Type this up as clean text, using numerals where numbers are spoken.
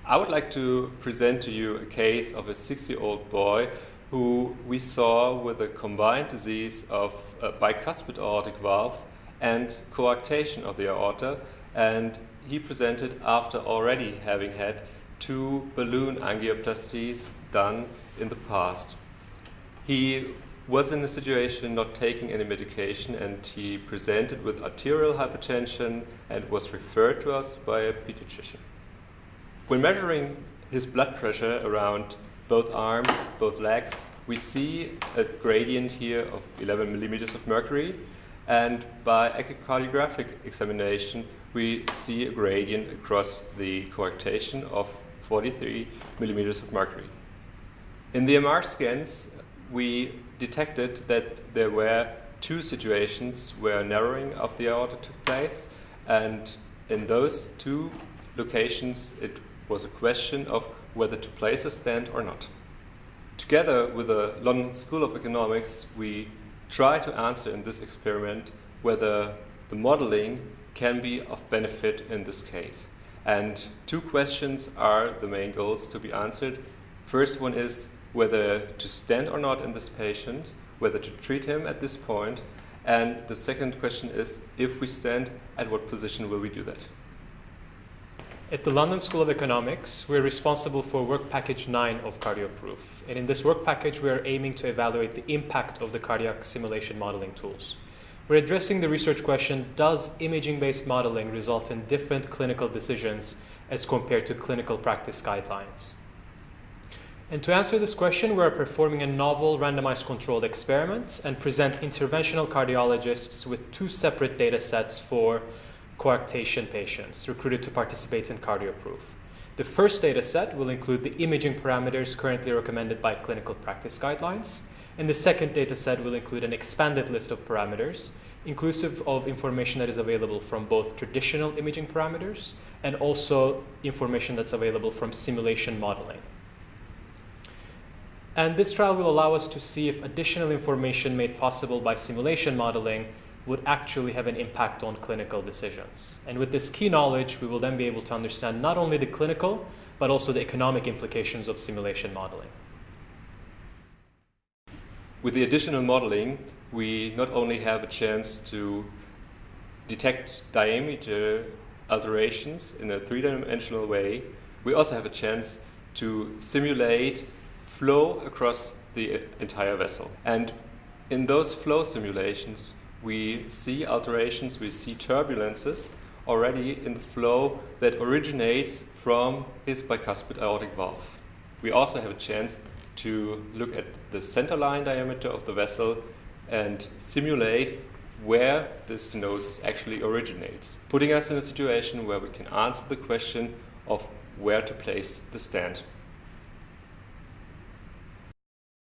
I would like to present to you a case of a 6-year-old boy who we saw with a combined disease of a bicuspid aortic valve and coarctation of the aorta, and he presented after already having had 2 balloon angioplasties done in the past. He was in a situation not taking any medication, and he presented with arterial hypertension and was referred to us by a pediatrician. When measuring his blood pressure around both arms, both legs, we see a gradient here of 11 millimeters of mercury, and by echocardiographic examination we see a gradient across the coarctation of 43 millimeters of mercury. In the MR scans we detected that there were 2 situations where narrowing of the aorta took place, and in those 2 locations it was a question of whether to place a stent or not. Together with the London School of Economics, we try to answer in this experiment whether the modeling can be of benefit in this case. And 2 questions are the main goals to be answered. First one is whether to stent or not in this patient, whether to treat him at this point, and the second question is, if we stent, at what position will we do that? At the London School of Economics, we're responsible for work package 9 of Cardioproof. And in this work package, we are aiming to evaluate the impact of the cardiac simulation modeling tools. We're addressing the research question, does imaging-based modeling result in different clinical decisions as compared to clinical practice guidelines? And to answer this question, we're performing a novel randomized controlled experiment and present interventional cardiologists with 2 separate data sets for coarctation patients recruited to participate in Cardioproof. The first data set will include the imaging parameters currently recommended by clinical practice guidelines, and the second data set will include an expanded list of parameters, inclusive of information that is available from both traditional imaging parameters and also information that's available from simulation modeling. And this trial will allow us to see if additional information made possible by simulation modeling would actually have an impact on clinical decisions. And with this key knowledge, we will then be able to understand not only the clinical, but also the economic implications of simulation modeling. With the additional modeling, we not only have a chance to detect diameter alterations in a 3-dimensional way, we also have a chance to simulate flow across the entire vessel. And in those flow simulations, we see alterations, we see turbulences already in the flow that originates from his bicuspid aortic valve. We also have a chance to look at the centerline diameter of the vessel and simulate where the stenosis actually originates, putting us in a situation where we can answer the question of where to place the stent.